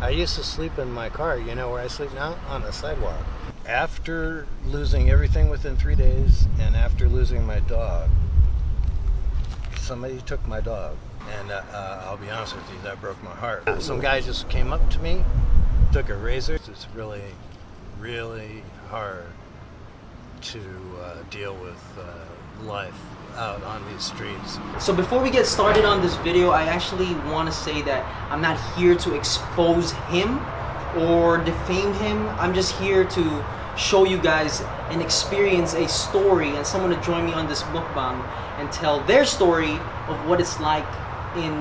I used to sleep in my car, you know where I sleep now? On the sidewalk. After losing everything within 3 days, and after losing my dog, somebody took my dog. And I'll be honest with you, that broke my heart. Some guy just came up to me, took a razor. It's really, really hard to deal with life out on these streets. So before we get started on this video, I actually want to say that I'm not here to expose him or defame him. I'm just here to show you guys and experience a story, and someone to join me on this mukbang and tell their story of what it's like in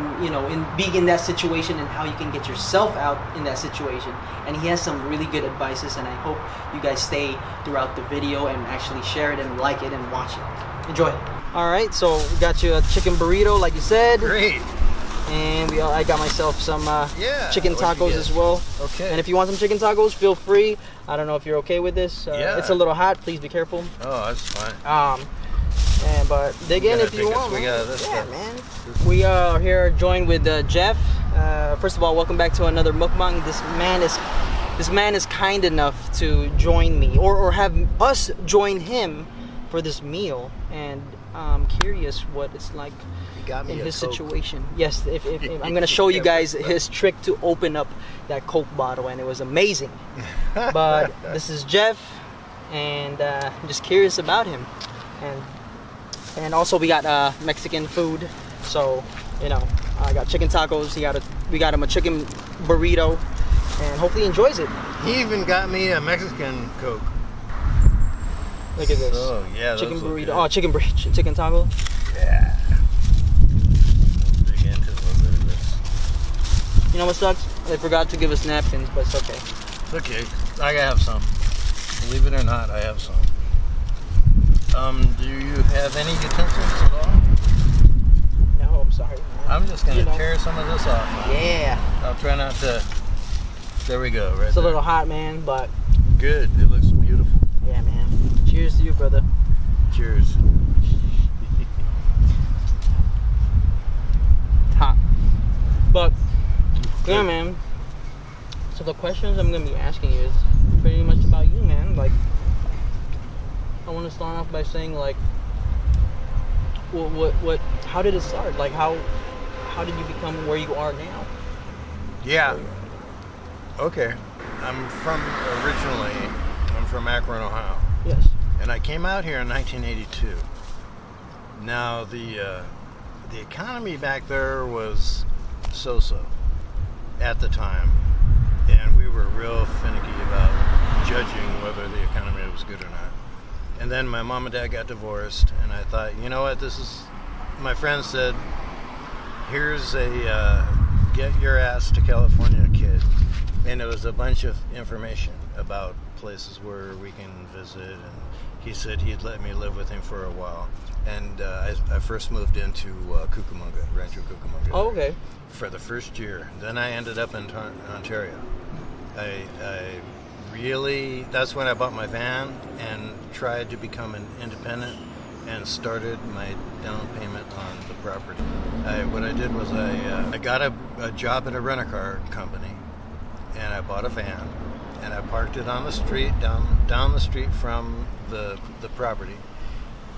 being in that situation and how you can get yourself out in that situation. And he has some really good advices, and I hope you guys stay throughout the video and actually share it and like it and watch it. Enjoy. All right, so we got you a chicken burrito, like you said. Great. And I got myself some chicken tacos as well. Okay. And if you want some chicken tacos, feel free. I don't know if you're okay with this. Yeah. It's a little hot. Please be careful. Oh, that's fine. But dig in if you want. Man. Man. We are here joined with Jeff. First of all, welcome back to another mukbang. This man is kind enough to join me or have us join him for this meal, and I'm curious what it's like in his situation. Yes, if I'm gonna show you guys his trick to open up that Coke bottle, and it was amazing. But this is Jeff, and I'm just curious about him, and also we got Mexican food. So I got chicken tacos. We got him a chicken burrito, and hopefully he enjoys it. He even got me a Mexican Coke. Look at this. Oh yeah, chicken burrito. Good. Oh, chicken taco. Yeah. Dig into a little bit of this. You know what sucks? They forgot to give us napkins, but it's okay. It's okay. I have some. Believe it or not, I have some. Do you have any utensils at all? No, I'm sorry. I'm just gonna tear some of this off. Yeah. I'll try not to. There we go. Right. It's a little hot, man, but good. It looks beautiful. Yeah, man. Cheers to you, brother. Cheers. Hot. But yeah, man. So the questions I'm gonna be asking you is pretty much about you, man. Like, I want to start off by saying, like, what? How did it start? Like, how did you become where you are now? Yeah. Okay. I'm from Akron, Ohio. Yes. And I came out here in 1982. Now the economy back there was so-so at the time, and we were real finicky about judging whether the economy was good or not. And then my mom and dad got divorced, and I thought, you know what, my friend said, here's a get your ass to California kid. And it was a bunch of information about places where we can visit, and he said he'd let me live with him for a while. And I first moved into Cucamonga, Rancho Cucamonga. Oh, okay. For the first year. Then I ended up in Ontario. That's when I bought my van and tried to become an independent and started my down payment on the property. What I did was I got a job at a rent-a-car company, and I bought a van, and I parked it on the street, down the street from the property.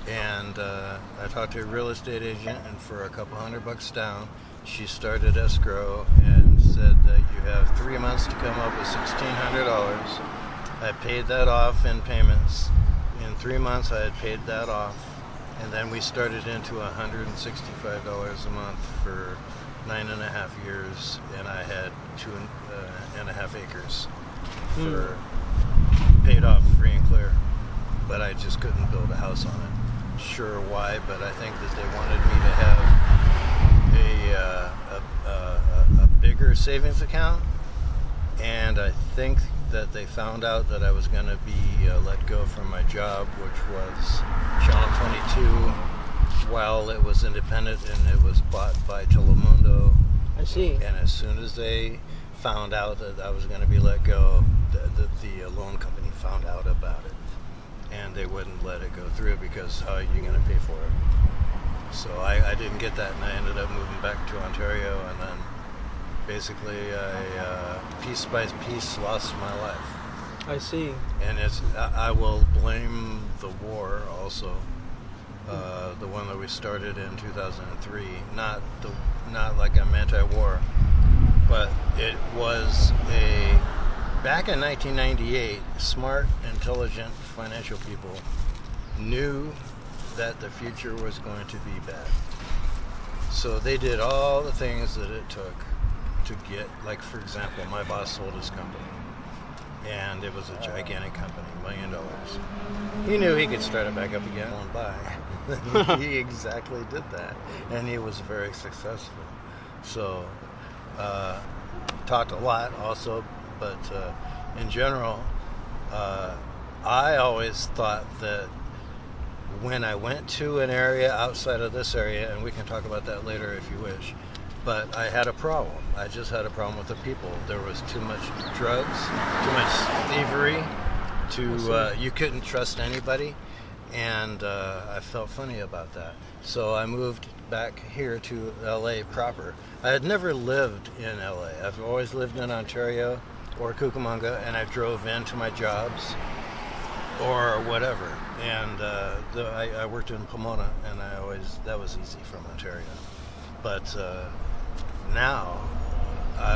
And I talked to a real estate agent, and for a couple $100 down, she started escrow and said that you have 3 months to come up with $1,600. I paid that off in payments. In 3 months, I had paid that off, and then we started into $165 a month for 9.5 years, and I had 2.5 acres for paid off free and clear. But I just couldn't build a house on it. Sure why, but I think that they wanted me to have a bigger savings account, and I think that they found out that I was going to be let go from my job, which was Channel 22, while it was independent, and it was bought by Telemundo. I see. And as soon as they found out that I was going to be let go, the loan company found out about it, and they wouldn't let it go through because how are you going to pay for it? So I didn't get that, and I ended up moving back to Ontario, and then basically piece by piece lost my life. I see. And I will blame the war also, the one that we started in 2003. Not like I'm anti-war, but it was back in 1998. Smart, intelligent financial people knew that the future was going to be bad, so they did all the things that it took to get, like, for example, my boss sold his company. And it was a gigantic company, $1 million. He knew he could start it back up again and buy. He exactly did that. And he was very successful. So, talked a lot also, but in general, I always thought that when I went to an area outside of this area, and we can talk about that later if you wish, but I had a problem. I just had a problem with the people. There was too much drugs, too much thievery. You couldn't trust anybody, and I felt funny about that. So I moved back here to LA proper. I had never lived in LA. I've always lived in Ontario or Cucamonga, and I drove into my jobs or whatever. And I worked in Pomona, and that was easy from Ontario. But now,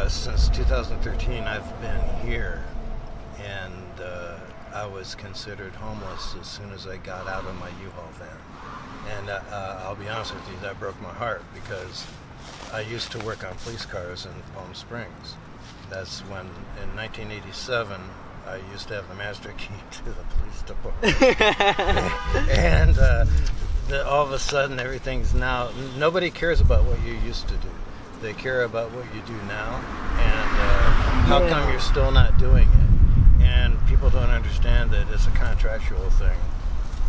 since 2013, I've been here, and I was considered homeless as soon as I got out of my U-Haul van. And I'll be honest with you, that broke my heart, because I used to work on police cars in Palm Springs. That's when, in 1987, I used to have the master key to the police department. And all of a sudden, everything's now, nobody cares about what you used to do. They care about what you do now, and how come you're still not doing it. And people don't understand that it's a contractual thing.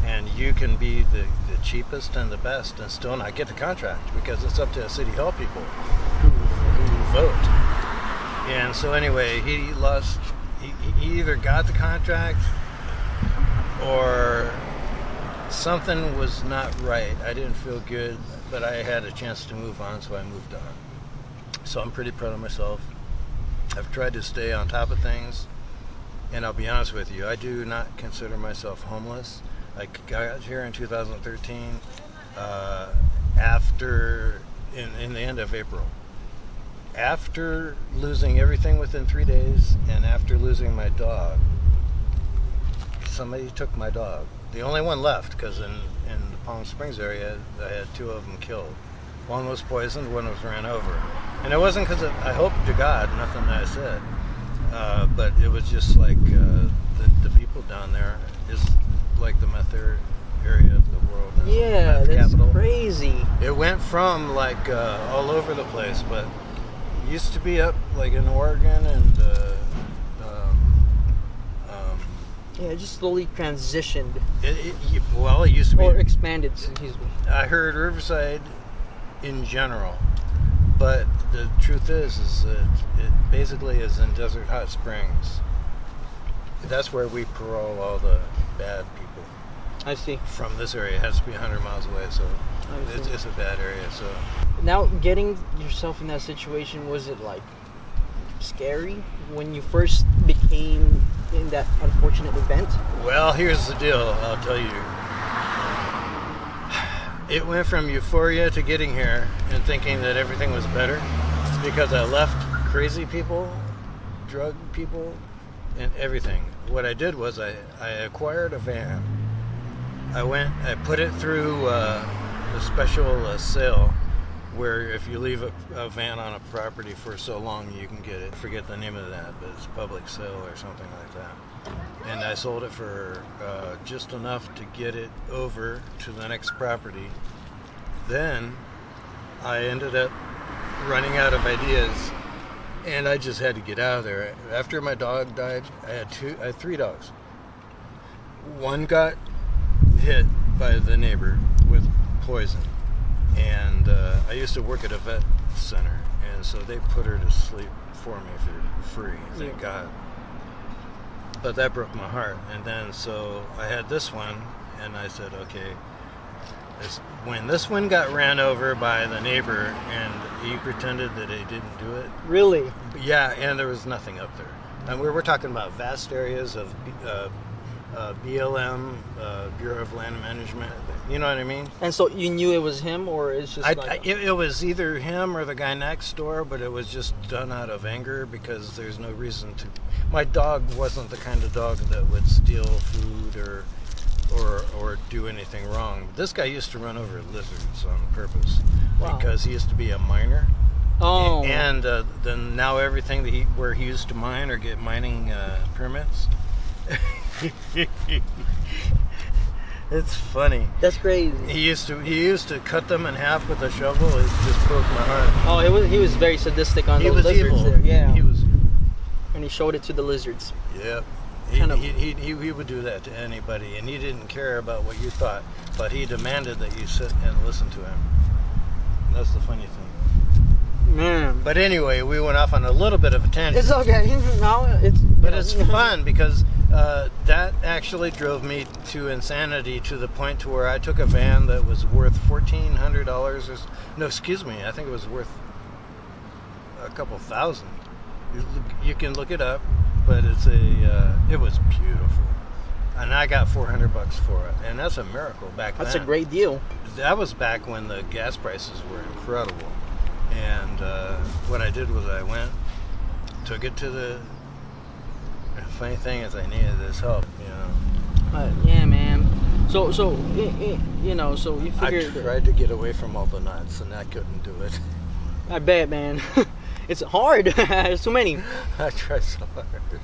And you can be the cheapest and the best and still not get the contract, because it's up to City Hall people who vote. And so anyway, he lost. He either got the contract or something was not right. I didn't feel good, but I had a chance to move on, so I moved on. So I'm pretty proud of myself. I've tried to stay on top of things, and I'll be honest with you, I do not consider myself homeless. I got here in 2013 in the end of April. After losing everything within 3 days, and after losing my dog, somebody took my dog. The only one left, because in the Palm Springs area, I had 2 of them killed. One was poisoned, one was ran over. And it wasn't because I hope to God, nothing that I said, but it was just like the people down there is like the meth area of the world. Yeah, meth that's capital. Crazy. It went from like all over the place, but used to be up like in Oregon and yeah, it just slowly transitioned. It used to be, or expanded, excuse me. I heard Riverside in general, but the truth is that it basically is in Desert Hot Springs. That's where we parole all the bad people. I see. From this area, it has to be 100 miles away, so it's a bad area. So now, getting yourself in that situation, was it like scary when you first became in that unfortunate event? Well, here's the deal, I'll tell you. It went from euphoria to getting here and thinking that everything was better, because I left crazy people, drug people, and everything. What I did was I acquired a van. I put it through a special sale, where if you leave a van on a property for so long, you can get it. I forget the name of that, but it's public sale or something like that. And I sold it for just enough to get it over to the next property. Then I ended up running out of ideas, and I just had to get out of there. After my dog died, I had 3 dogs. One got hit by the neighbor with poison. And I used to work at a vet center, and so they put her to sleep for me for free, thank God. But that broke my heart. And then so I had this one, and I said, okay, When this one got ran over by the neighbor, and he pretended that he didn't do it. Really? Yeah, and there was nothing up there. And we're talking about vast areas of BLM, Bureau of Land Management. You know what I mean? And so you knew it was him, or it's just it was either him or the guy next door, but it was just done out of anger because there's no reason to. My dog wasn't the kind of dog that would steal food or do anything wrong. This guy used to run over lizards on purpose. Wow. Because he used to be a miner. Oh. And then now everything that where he used to mine or get mining permits. It's funny. That's crazy. He used to cut them in half with a shovel. It just broke my heart. Oh, he was very sadistic on He those was lizards evil. there. Yeah. He was. And he showed it to the lizards. Yeah. He would do that to anybody, and he didn't care about what you thought, but he demanded that you sit and listen to him. That's the funny thing. Man. But anyway, we went off on a little bit of a tangent. It's okay. No, It's fun because that actually drove me to insanity, to the point to where I took a van that was worth $1,400 no, excuse me, I think it was worth a couple thousand. You can look it up, but it was beautiful, and I got $400 for it, and that's a miracle back then. That's a great deal. That was back when the gas prices were incredible, and what I did was I went, took it to the funny thing is I needed this help, you know. Yeah, man. So you know, so you figured. I tried to get away from all the nuts, and I couldn't do it. I bet, man. It's hard. There's too many. I tried so hard.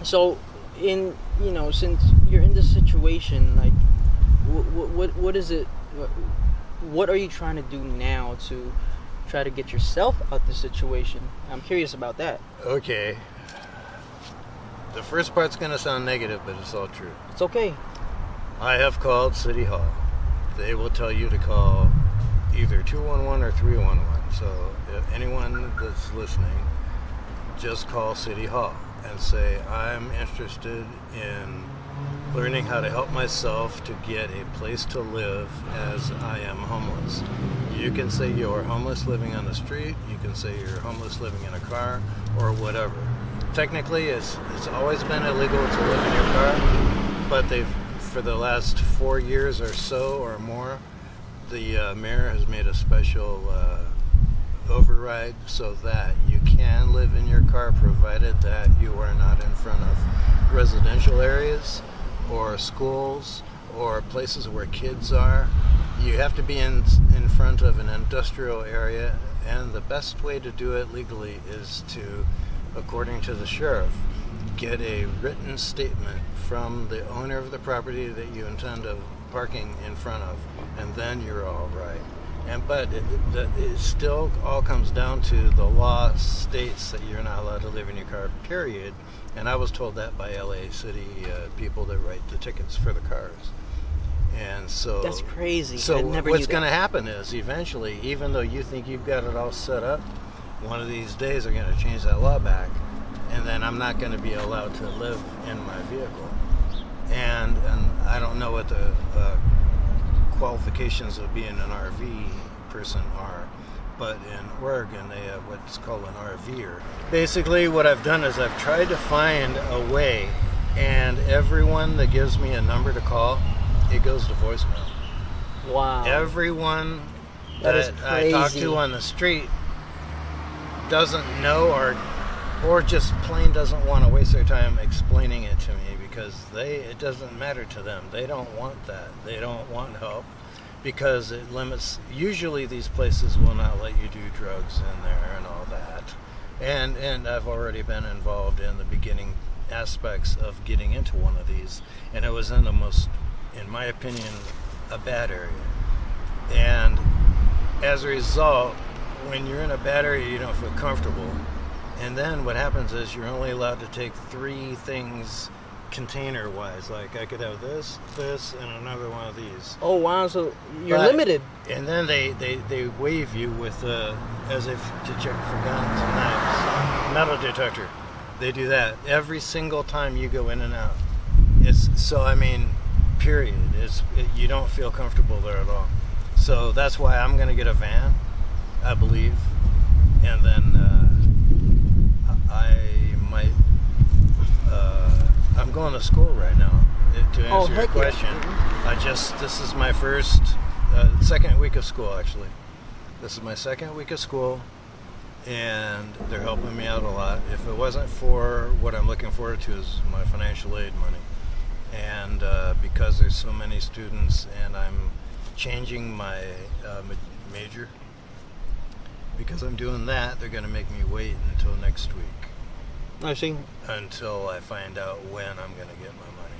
So, since you're in this situation, like, what is it? What are you trying to do now to try to get yourself out the situation? I'm curious about that. Okay. The first part's going to sound negative, but it's all true. It's okay. I have called City Hall. They will tell you to call either 211 or 311. So if anyone that's listening, just call City Hall and say, I'm interested in learning how to help myself to get a place to live as I am homeless. You can say you're homeless living on the street, you can say you're homeless living in a car, or whatever. Technically, it's always been illegal to live in your car, but for the last 4 years or so or more, the mayor has made a special override so that you can live in your car, provided that you are not in front of residential areas or schools or places where kids are. You have to be in front of an industrial area, and the best way to do it legally is to, according to the sheriff, get a written statement from the owner of the property that you intend of parking in front of, and then you're all right. But it still all comes down to the law states that you're not allowed to live in your car, period. And I was told that by LA City people that write the tickets for the cars. And so that's crazy. So what's going to happen is eventually, even though you think you've got it all set up, one of these days they're going to change that law back, and then I'm not going to be allowed to live in my vehicle. And I don't know what the qualifications of being an RV person are, but in Oregon they have what's called an RVer. Basically what I've done is I've tried to find a way, and everyone that gives me a number to call, it goes to voicemail. Wow. Everyone that I talk to on the street doesn't know or just plain doesn't want to waste their time explaining it to me, because it doesn't matter to them. They don't want that. They don't want help because it limits. Usually these places will not let you do drugs in there and all that. And I've already been involved in the beginning aspects of getting into one of these, and it was in my opinion, a bad area. And as a result, when you're in a bad area, you don't feel comfortable. And then what happens is you're only allowed to take 3 things container-wise. Like I could have this, and another one of these. Oh wow! So you're limited. And then they wave you with as if to check for guns and knives. Metal detector. They do that every single time you go in and out. period. You don't feel comfortable there at all. So that's why I'm going to get a van, I believe, and then I might. I'm going to school right now. To answer your question, this is my second week of school, actually. This is my second week of school, and they're helping me out a lot. If it wasn't for what I'm looking forward to is my financial aid money, and because there's so many students, and I'm changing my major, because I'm doing that, they're going to make me wait until next week. I see. Until I find out when I'm going to get my money.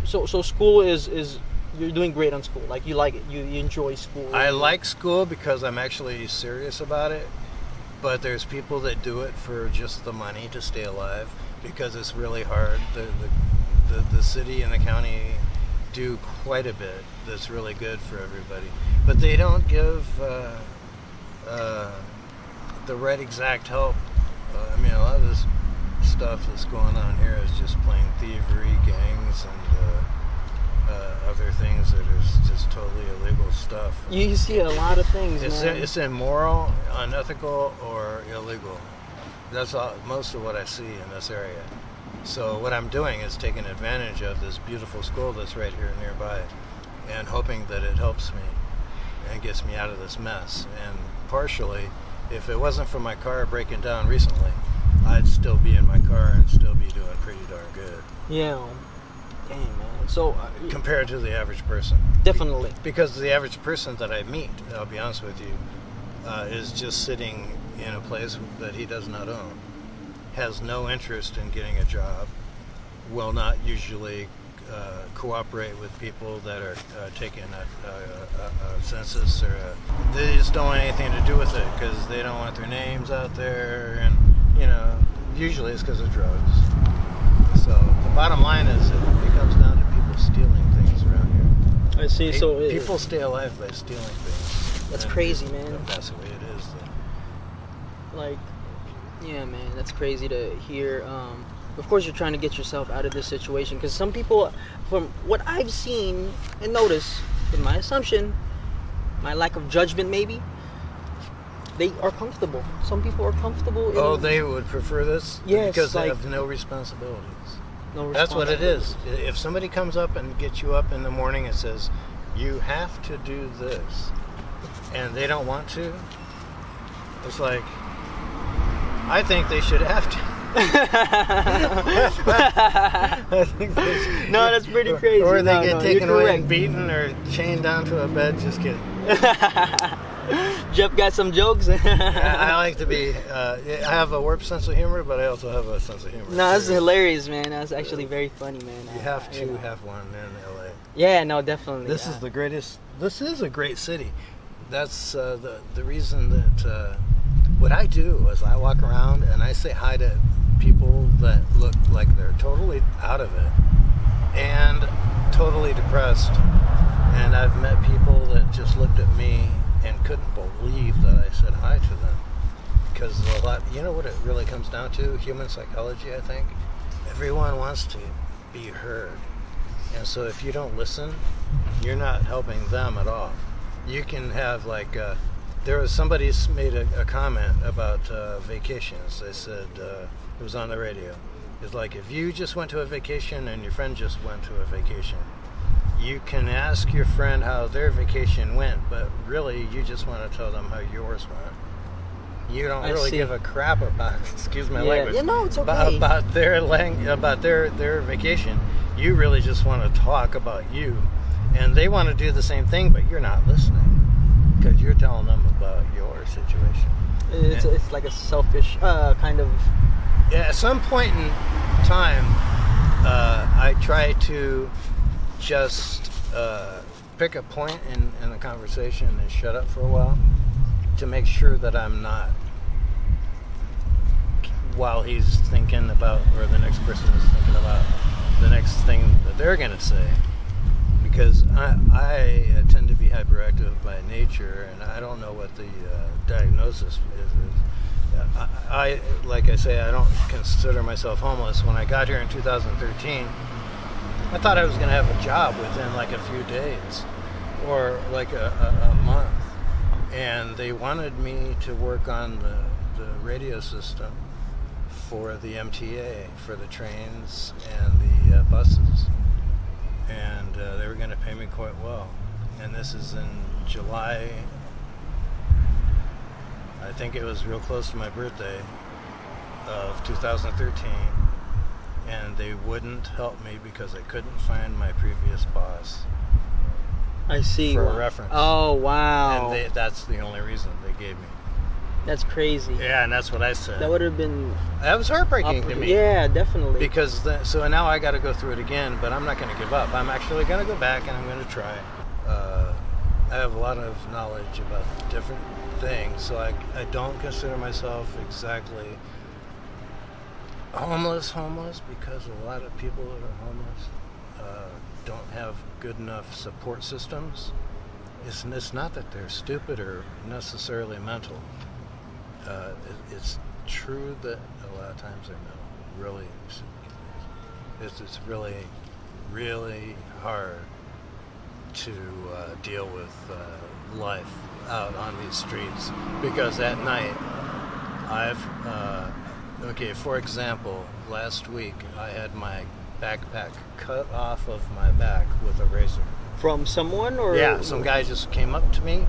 So school is you're doing great on school. Like, you like it. You enjoy school. I like school because I'm actually serious about it. But there's people that do it for just the money to stay alive, because it's really hard. The city and the county do quite a bit that's really good for everybody. But they don't give the right exact help. I mean, a lot of this stuff that's going on here is just plain thievery, gangs, and other things that is just totally illegal stuff. You see a lot of things, man. It's immoral, unethical, or illegal. That's most of what I see in this area. So what I'm doing is taking advantage of this beautiful school that's right here nearby, and hoping that it helps me and gets me out of this mess. And partially, if it wasn't for my car breaking down recently, I'd still be in my car and still be doing pretty darn good. Yeah. Dang, man. So compared to the average person. Definitely. Because the average person that I meet, I'll be honest with you, is just sitting in a place that he does not own, has no interest in getting a job, will not usually cooperate with people that are taking a census, or they just don't want anything to do with it because they don't want their names out there, and usually it's because of drugs. So the bottom line is it comes down to people stealing things around here. I see. So people stay alive by stealing things. That's crazy, man. That's the way it is. Like, yeah, man, that's crazy to hear. Of course, you're trying to get yourself out of this situation, because some people, from what I've seen and noticed, in my assumption, my lack of judgment maybe, they are comfortable. Some people are comfortable in... they would prefer this? Yes. Because they have no responsibilities. No That's what it is. responsibilities. If somebody comes up and gets you up in the morning and says, you have to do this, and they don't want to, it's like, I think they should have to. I think they should. No, that's pretty crazy. Or they get taken away correct. and beaten or chained down to a bed. Just kidding. Jeff got some jokes. I like to be. I have a warped sense of humor, but I also have a sense of humor. No, that's hilarious, man. That's actually very funny, man. You have to have one in LA. Yeah, no, definitely. This is the greatest. This is a great city. That's the reason that what I do is I walk around and I say hi to people that look like they're totally out of it and totally depressed. And I've met people that just looked at me and couldn't believe that I said hi to them. Because you know what it really comes down to? Human psychology, I think. Everyone wants to be heard. And so if you don't listen, you're not helping them at all. You can have there was somebody made a comment about vacations. They said, it was on the radio. It's like, if you just went to a vacation and your friend just went to a vacation, you can ask your friend how their vacation went, but really you just want to tell them how yours went. You don't really give a crap about, excuse my language, yeah, no, it's okay. about their vacation. You really just want to talk about you, and they want to do the same thing, but you're not listening because you're telling them about your situation. It's like a selfish kind of. Yeah, at some point in time, I try to just pick a point in the conversation and shut up for a while to make sure that I'm not, while he's thinking about, or the next person is thinking about the next thing that they're going to say. Because I tend to be hyperactive by nature, and I don't know what the diagnosis is. I like I say, I don't consider myself homeless. When I got here in 2013, I thought I was going to have a job within like a few days or like a month. And they wanted me to work on the radio system for the MTA, for the trains and the buses. And they were going to pay me quite well. And this is in July. I think it was real close to my birthday of 2013. And they wouldn't help me because I couldn't find my previous boss. I see. For a reference. Oh, wow. And that's the only reason they gave me. That's crazy. Yeah, and that's what I said. That would have been... That was heartbreaking to me. Yeah, definitely. Because so now I got to go through it again, but I'm not going to give up. I'm actually going to go back and I'm going to try. I have a lot of knowledge about different things, so I don't consider myself exactly homeless because a lot of people that are homeless don't have good enough support systems. It's not that they're stupid or necessarily mental. It's true that a lot of times they're mental. Really, it's really, really hard to deal with life out on these streets because at night okay, for example, last week I had my backpack cut off of my back with a razor. From someone, or? Yeah, some guy just came up to me,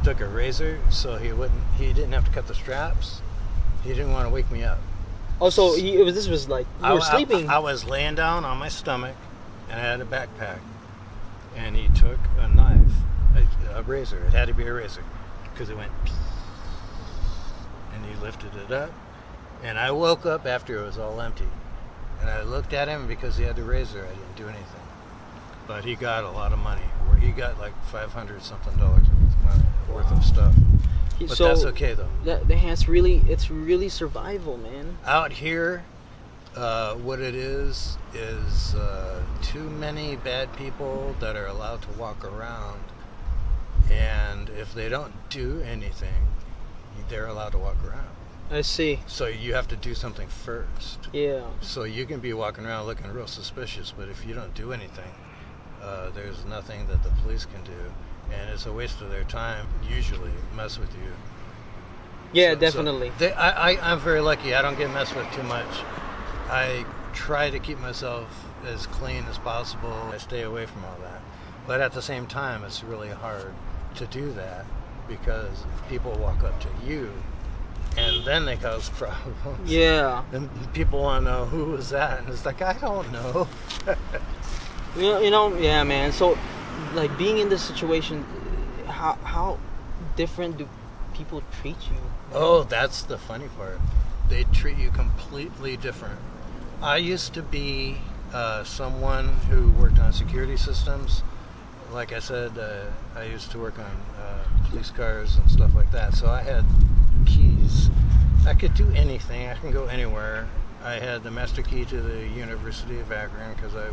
took a razor so he didn't have to cut the straps. He didn't want to wake me up. Oh, so this was like, you were sleeping. I was laying down on my stomach and I had a backpack. And he took a knife, a razor. It had to be a razor because it went and he lifted it up. And I woke up after it was all empty. And I looked at him because he had the razor. I didn't do anything. But he got a lot of money. He got like $500 something worth of stuff. But so that's okay though. It's really survival, man. Out here, what it is too many bad people that are allowed to walk around, and if they don't do anything, they're allowed to walk around. I see. So you have to do something first. Yeah. So you can be walking around looking real suspicious, but if you don't do anything, there's nothing that the police can do, and it's a waste of their time, usually, mess with you. Yeah, definitely. I'm very lucky. I don't get messed with too much. I try to keep myself as clean as possible. I stay away from all that. But at the same time, it's really hard to do that because people walk up to you and then they cause problems. Yeah. And people want to know who was that, and it's like, I don't know. Yeah, man. So, like, being in this situation, how different do people treat you? Oh, that's the funny part. They treat you completely different. I used to be someone who worked on security systems. Like I said, I used to work on police cars and stuff like that. So I had keys. I could do anything. I can go anywhere. I had the master key to the University of Akron because I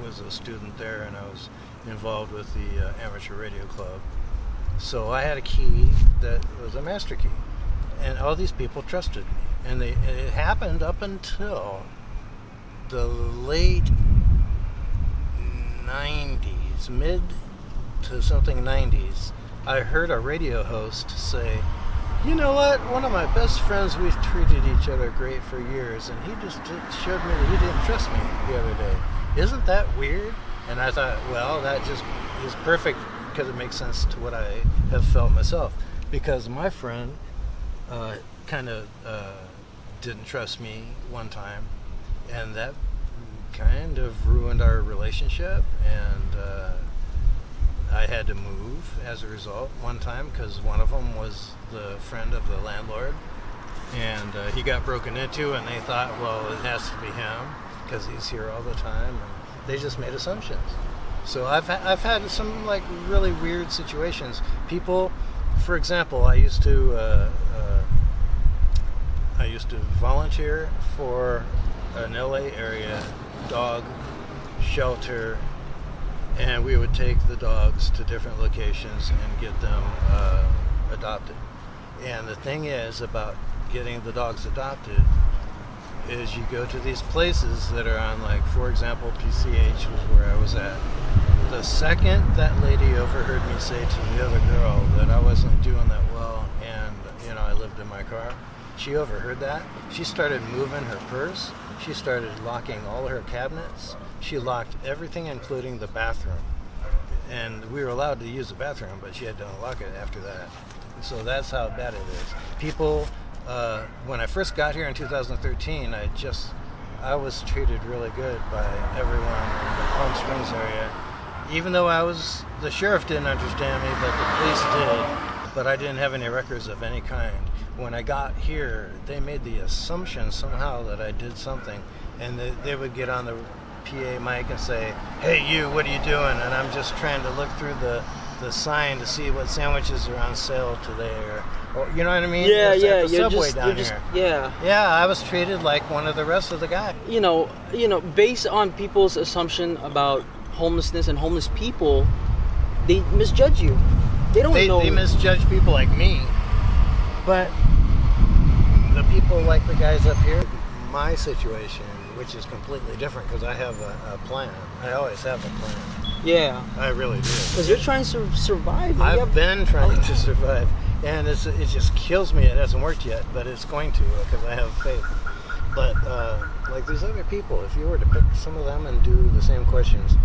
was a student there and I was involved with the amateur radio club. So I had a key that was a master key. And all these people trusted me. And it happened up until the late 90s, mid to something 90s. I heard a radio host say, you know what, one of my best friends, we've treated each other great for years, and he just showed me that he didn't trust me the other day. Isn't that weird? And I thought, well, that just is perfect because it makes sense to what I have felt myself. Because my friend kind of didn't trust me one time, and that kind of ruined our relationship, and I had to move as a result one time because one of them was the friend of the landlord, and he got broken into, and they thought, well, it has to be him because he's here all the time, and they just made assumptions. So I've had some like really weird situations. People, for example, I used to volunteer for an LA area dog shelter, and we would take the dogs to different locations and get them adopted. And the thing is about getting the dogs adopted, is you go to these places that are on, like, for example, PCH was where I was at. The second that lady overheard me say to the other girl that I wasn't doing that well, and, I lived in my car, she overheard that. She started moving her purse. She started locking all her cabinets. She locked everything, including the bathroom. And we were allowed to use the bathroom, but she had to unlock it after that. So that's how bad it is. People, when I first got here in 2013, I was treated really good by everyone in the Palm Springs area. Even though the sheriff didn't understand me, but the police did. But I didn't have any records of any kind. When I got here, they made the assumption somehow that I did something, and they would get on the PA mic and say, "Hey, you, what are you doing?" And I'm just trying to look through the sign to see what sandwiches are on sale today, or you know what I mean? Yeah, it's yeah. at the subway down here. Yeah. Yeah, I was treated like one of the rest of the guys. Based on people's assumption about homelessness and homeless people, they misjudge you. They don't know. They misjudge people like me, but the people like the guys up here, my situation, which is completely different because I have a plan. I always have a plan. Yeah. I really do. Because you're trying to survive. I've been trying to survive, and it just kills me. It hasn't worked yet, but it's going to because I have faith. But like these other people, if you were to pick some of them and do the same questions,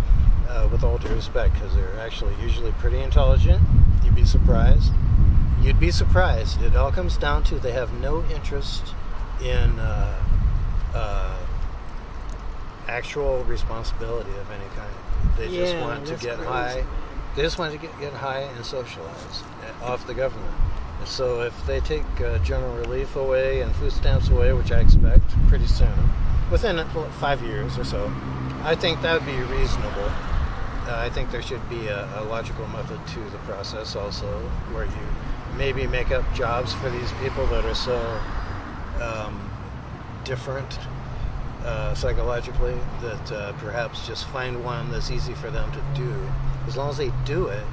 with all due respect, because they're actually usually pretty intelligent, you'd be surprised. You'd be surprised. It all comes down to they have no interest in actual responsibility of any kind. They just want to get high. They just want to get high and socialize off the government. And so if they take general relief away and food stamps away, which I expect pretty soon, within 5 years or so, I think that would be reasonable. I think there should be a logical method to the process also, where you maybe make up jobs for these people that are so different psychologically that perhaps just find one that's easy for them to do. As long as they do it,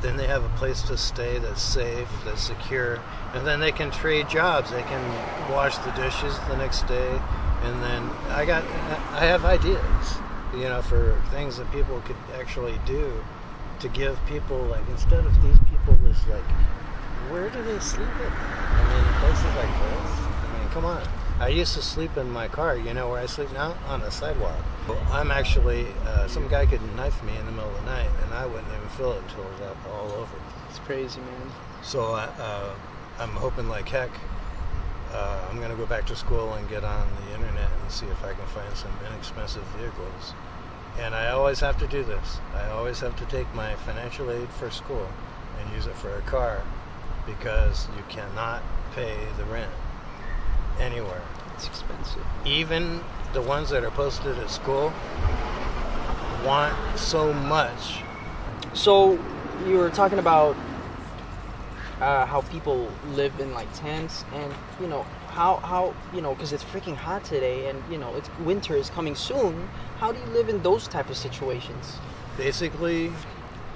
then they have a place to stay that's safe, that's secure, and then they can trade jobs. They can wash the dishes the next day, and then I have ideas, for things that people could actually do to give people, like, instead of these people this, like, where do they sleep at? Places like this. Come on. I used to sleep in my car. You know where I sleep now? On the sidewalk. I'm actually, some guy could knife me in the middle of the night, and I wouldn't even feel it until it was all over. It's crazy, man. So I'm hoping like heck, I'm going to go back to school and get on the internet and see if I can find some inexpensive vehicles. And I always have to do this. I always have to take my financial aid for school and use it for a car, because you cannot pay the rent anywhere. It's expensive. Even the ones that are posted at school want so much. So you were talking about how people live in like tents, and how because it's freaking hot today, and it's winter is coming soon. How do you live in those type of situations? Basically,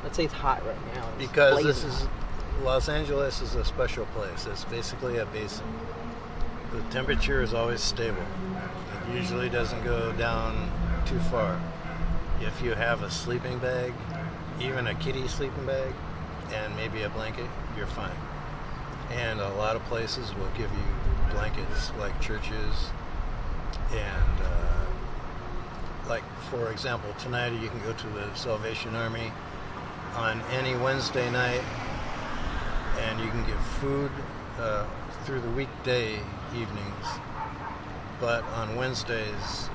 let's say it's hot right now. Because Los Angeles is a special place. It's basically a basin. The temperature is always stable. It usually doesn't go down too far. If you have a sleeping bag, even a kiddie sleeping bag, and maybe a blanket, you're fine. And a lot of places will give you blankets, like churches, and like, for example, tonight you can go to the Salvation Army on any Wednesday night, and you can get food through the weekday evenings. But on Wednesdays,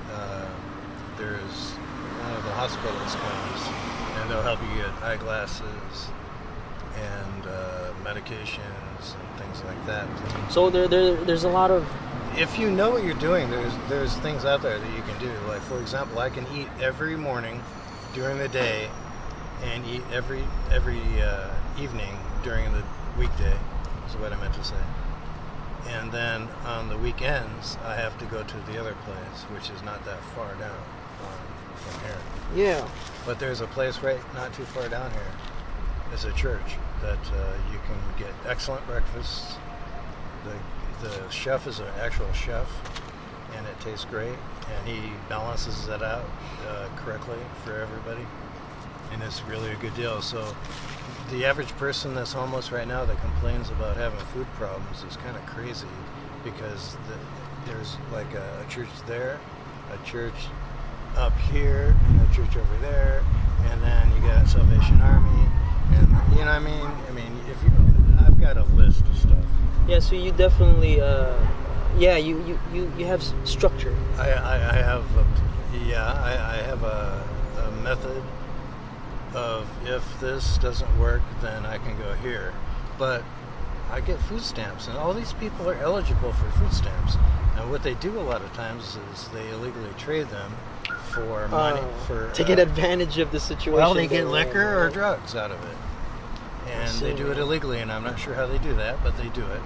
there's one of the hospitals comes, and they'll help you get eyeglasses and medications and things like that. So there's a lot of... If you know what you're doing, there's things out there that you can do. Like, for example, I can eat every morning during the day and eat every evening during the weekday, is what I meant to say. And then on the weekends, I have to go to the other place, which is not that far down from here. Yeah. But there's a place right not too far down here. It's a church that you can get excellent breakfasts. The chef is an actual chef, and it tastes great, and he balances it out correctly for everybody, and it's really a good deal. So the average person that's homeless right now that complains about having food problems is kind of crazy, because there's like a church there, a church up here, and a church over there, and then you got Salvation Army, and you know what I mean? I mean, I've got a list of stuff. Yeah, so you definitely, you have structure. I have a method of, if this doesn't work, then I can go here. But I get food stamps, and all these people are eligible for food stamps. And what they do a lot of times is they illegally trade them for money, to get advantage of the situation. Well, they get liquor or drugs out of it, and they do it illegally. And I'm not sure how they do that, but they do it.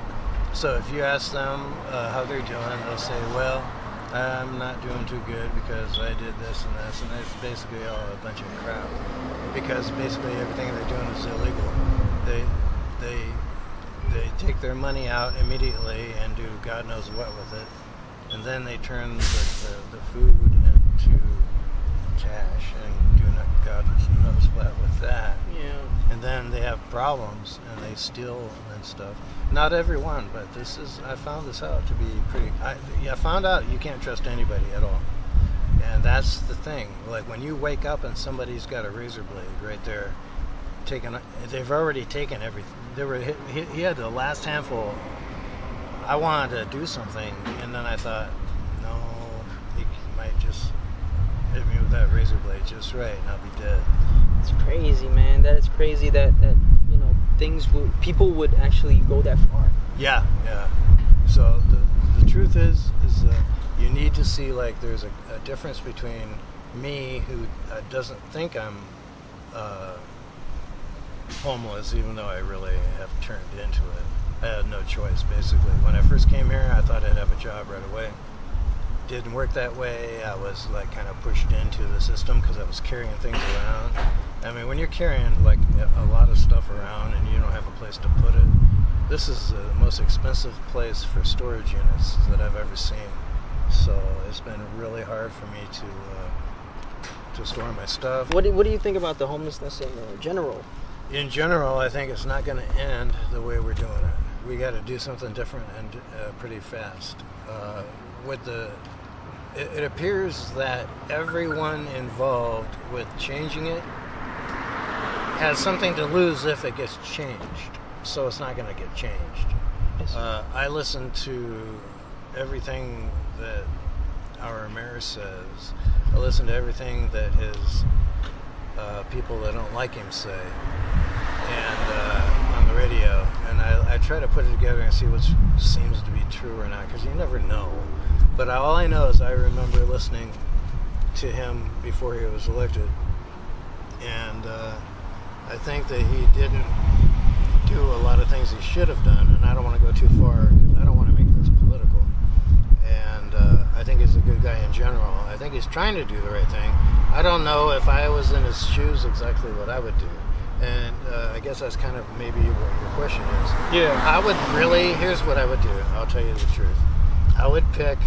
So if you ask them how they're doing, they'll say, "Well, I'm not doing too good because I did this and this," and it's basically all a bunch of crap. Because basically everything they're doing is illegal. They take their money out immediately and do God knows what with it, and then they turn the food into cash and do not God knows what with that. Yeah. And then they have problems and they steal and stuff. Not everyone, but I found this out to be pretty. I found out you can't trust anybody at all, and that's the thing. Like when you wake up and somebody's got a razor blade right there, they've already taken everything. He had the last handful. I wanted to do something, and then I thought, no, he might just hit me with that razor blade just right, and I'll be dead. It's crazy, man. That is crazy that people would actually go that far. Yeah. So the truth is you need to see, like, there's a difference between me, who doesn't think I'm homeless, even though I really have turned into it. I had no choice, basically. When I first came here, I thought I'd have a job right away. Didn't work that way. I was like kind of pushed into the system because I was carrying things around. I mean, when you're carrying like a lot of stuff around and you don't have a place to put it, this is the most expensive place for storage units that I've ever seen. So it's been really hard for me to store my stuff. What do you think about the homelessness in general? In general, I think it's not going to end the way we're doing it. We got to do something different and pretty fast. It appears that everyone involved with changing it has something to lose if it gets changed. So it's not going to get changed. I listen to everything that our mayor says. I listen to everything that his people that don't like him say, and on the radio, and I try to put it together and see what seems to be true or not, because you never know. But all I know is I remember listening to him before he was elected, and I think that he didn't do a lot of things he should have done, and I don't want to go too far because I don't want to make this political. And I think he's a good guy in general. I think he's trying to do the right thing. I don't know if I was in his shoes exactly what I would do. And I guess that's kind of maybe what your question is. Yeah. Here's what I would do. I'll tell you the truth. I would pick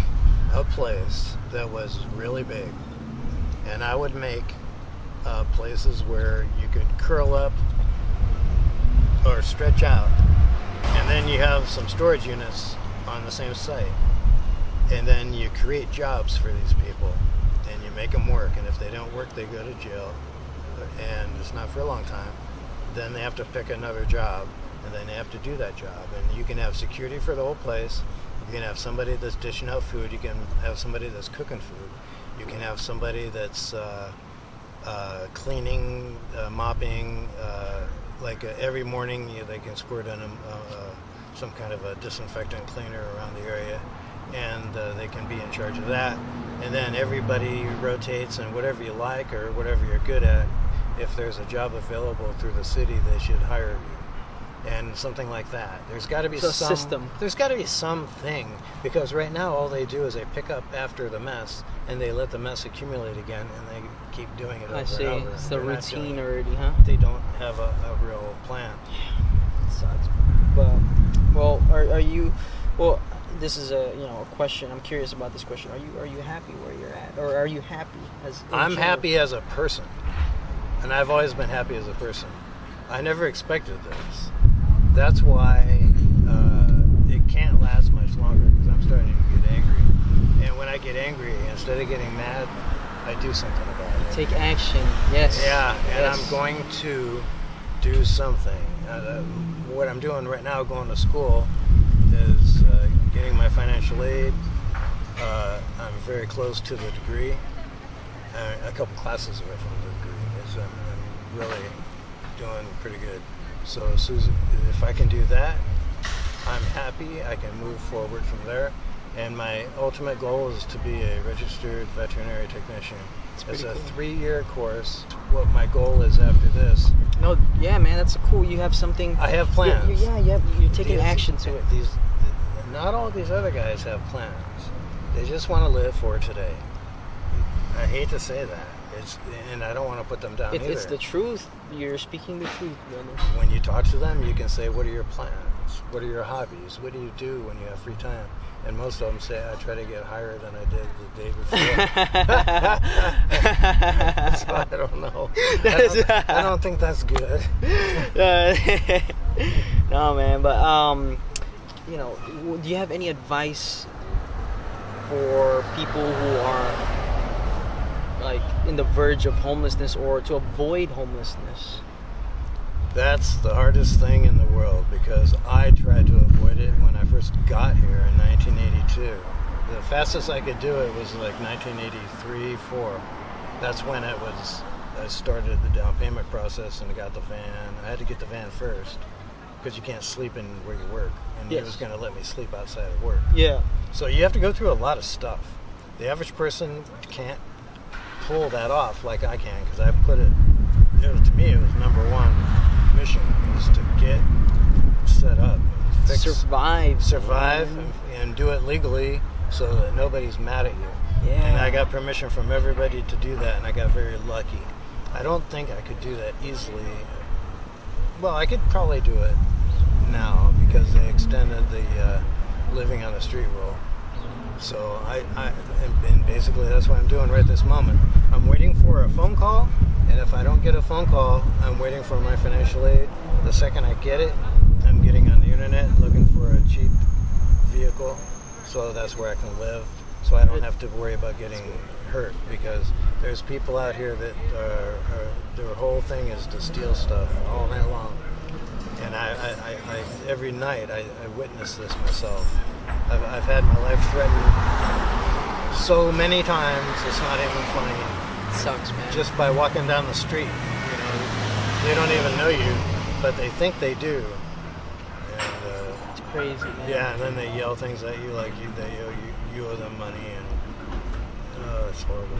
a place that was really big, and I would make places where you could curl up or stretch out, and then you have some storage units on the same site, and then you create jobs for these people, and you make them work, and if they don't work, they go to jail, and it's not for a long time. Then they have to pick another job, and then they have to do that job, and you can have security for the whole place. You can have somebody that's dishing out food. You can have somebody that's cooking food. You can have somebody that's cleaning, mopping. Every morning, they can squirt in some kind of a disinfectant cleaner around the area, and they can be in charge of that. And then everybody rotates, and whatever you like or whatever you're good at, if there's a job available through the city, they should hire you. And something like that. There's got to be some system. There's got to be something, because right now all they do is they pick up after the mess and they let the mess accumulate again, and they keep doing it over and over. It's the routine already, huh? They don't have a real plan. Yeah, it sucks. But well, are you? Well, this is a a question. I'm curious about this question. Are you happy where you're at, or are you happy as? I'm happy as a person, and I've always been happy as a person. I never expected this. That's why it can't last much longer, because I'm starting to get angry. And when I get angry, instead of getting mad, I do something about it. Take action. Yes. Yeah, and yes. I'm going to do something. What I'm doing right now, going to school, is getting my financial aid. I'm very close to the degree. A couple classes away from the degree. So I'm really doing pretty good. So if I can do that, I'm happy. I can move forward from there. And my ultimate goal is to be a registered veterinary technician. It's a 3-year course. What my goal is after this. No, yeah, man, that's cool. You have something. I have plans. You're taking action to it. Not all these other guys have plans. They just want to live for today. I hate to say that. And I don't want to put them down either. It's the truth. You're speaking the truth, brother. When you talk to them, you can say, what are your plans? What are your hobbies? What do you do when you have free time? And most of them say, I try to get higher than I did the day before. So I don't know. I don't think that's good. No, man. But, do you have any advice for people who are like in the verge of homelessness, or to avoid homelessness? That's the hardest thing in the world, because I tried to avoid it when I first got here in 1982. The fastest I could do it was like 1983, 4. That's when I started the down payment process and I got the van. I had to get the van first, because you can't sleep in where you work, and he was going to let me sleep outside of work. Yeah. So you have to go through a lot of stuff. The average person can't pull that off like I can, because I put it, to me it was number one mission, is to get set up, survive and do it legally, so that nobody's mad at you. Yeah. And I got permission from everybody to do that, and I got very lucky. I don't think I could do that easily. Well, I could probably do it now, because they extended the living on the street rule. So and basically that's what I'm doing right this moment. I'm waiting for a phone call, and if I don't get a phone call, I'm waiting for my financial aid. The second I get it, I'm getting on the internet looking for a cheap vehicle, so that's where I can live, so I don't have to worry about getting hurt, because there's people out here that their whole thing is to steal stuff all night long. And I every night I witness this myself. I've had my life threatened so many times, it's not even funny. It sucks, man. Just by walking down the street, they don't even know you, but they think they do. And it's crazy, man. Yeah, and then they yell things at you like you owe them money, and it's horrible.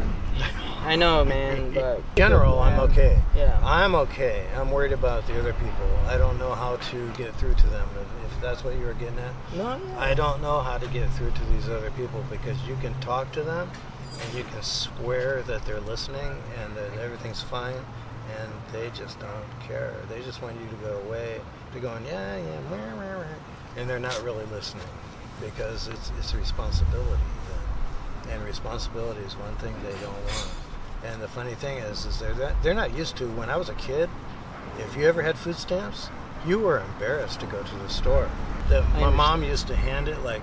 I know, man, but... In general, I'm okay. Yeah. I'm okay. I'm worried about the other people. I don't know how to get through to them, if that's what you were getting at. No, yeah. I don't know how to get through to these other people, because you can talk to them, and you can swear that they're listening, and that everything's fine, and they just don't care. They just want you to go away. They're going, yeah, rah, rah, rah. And they're not really listening, because it's a responsibility. And responsibility is one thing they don't want. And the funny thing is they're not used to. When I was a kid, if you ever had food stamps, you were embarrassed to go to the store. My mom used to hand it like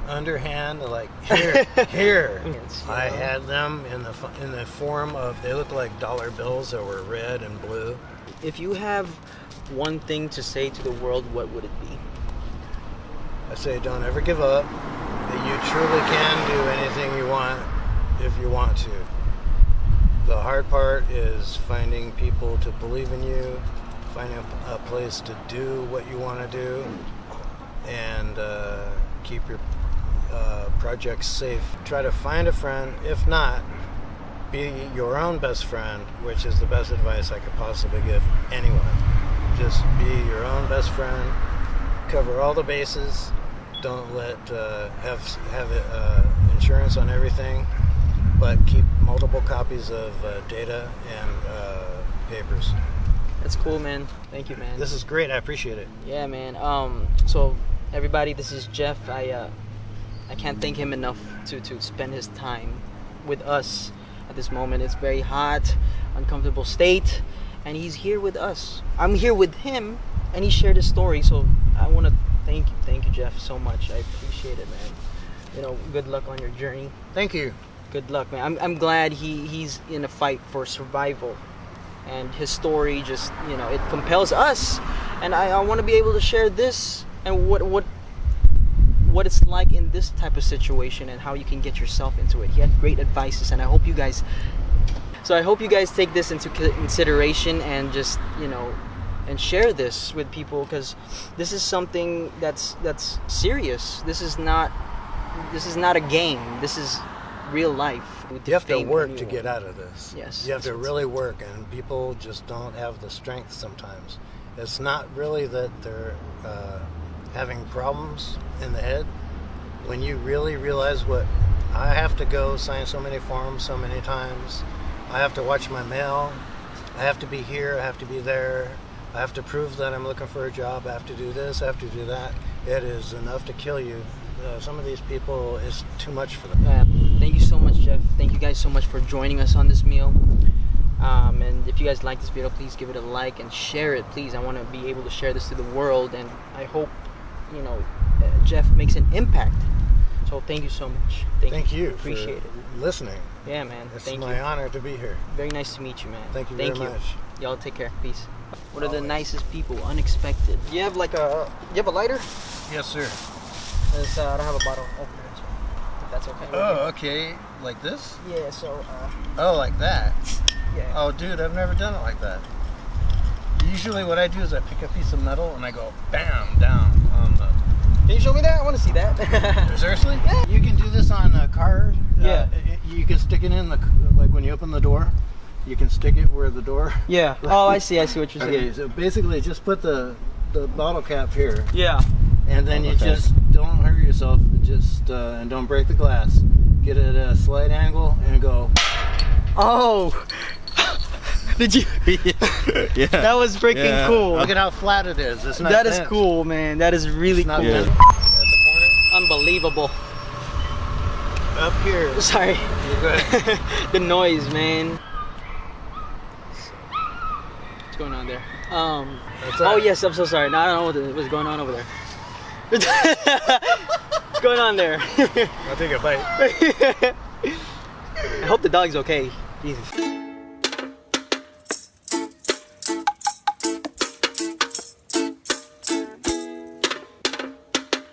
underhand, like here. I had them in the form of, they looked like dollar bills that were red and blue. If you have one thing to say to the world, what would it be? I say, don't ever give up. That you truly can do anything you want if you want to. The hard part is finding people to believe in you, finding a place to do what you want to do, and keep your projects safe. Try to find a friend. If not, be your own best friend, which is the best advice I could possibly give anyone. Just be your own best friend. Cover all the bases. Don't let have insurance on everything, but keep multiple copies of data and papers. That's cool, man. Thank you, man. This is great. I appreciate it. Yeah, man. So everybody, this is Jeff. I can't thank him enough to spend his time with us at this moment. It's very hot, uncomfortable state, and he's here with us. I'm here with him, and he shared his story. So I want to thank you, Jeff, so much. I appreciate it, man. You know, good luck on your journey. Thank you. Good luck, man. I'm glad he's in a fight for survival, and his story just, you know, it compels us, and I want to be able to share this and what it's like in this type of situation and how you can get yourself into it. He had great advices, and I hope you guys take this into consideration and just, you know, and share this with people, because this is something that's serious. This is not a game. This is real life. You have to work to get out of this. Yes. You have to really work, and people just don't have the strength sometimes. It's not really that they're having problems in the head. When you really realize what I have to go sign so many forms so many times, I have to watch my mail, I have to be here, I have to be there, I have to prove that I'm looking for a job, I have to do this, I have to do that. It is enough to kill you. Some of these people, it's too much for them. Thank you so much, Jeff. Thank you guys so much for joining us on this meal. And if you guys like this video, please give it a like and share it, please. I want to be able to share this to the world, and I hope, you know, Jeff makes an impact. So thank you so much. Thank you. Appreciate for it. Listening. Yeah, man. It's Thank my you. honor to be here. Very nice to meet you, man. Thank you very much. Y'all take care. Peace. What are the Always. nicest people? Unexpected. You have a lighter? Yes, sir. I don't have a bottle opener, so if that's okay. Oh, okay. Like this? Yeah. So. Oh, like that? Yeah. Oh, dude, I've never done it like that. Usually what I do is I pick a piece of metal and I go bam down on the... Can you show me that? I want to see that. Seriously? Yeah. You can do this on a car. Yeah. You can stick it in the, like when you open the door, you can stick it where the door... Yeah. Oh, I see what you're saying. Okay, so basically just put the bottle cap here. Yeah. And then you just don't hurt yourself, just and don't break the glass. Get it at a slight angle and go. Oh, did you? Yeah. That was freaking cool. Look at how flat it is. It's not That is bent. cool, man. That is really It's not cool. bent at the corner. Unbelievable. Up here. Sorry. You're good. The noise, man. What's going on there? What's Oh that? yes, I'm so sorry. No, I don't know what's going on over there. What's going on there? I'll take a bite. I hope the dog's okay. Jesus.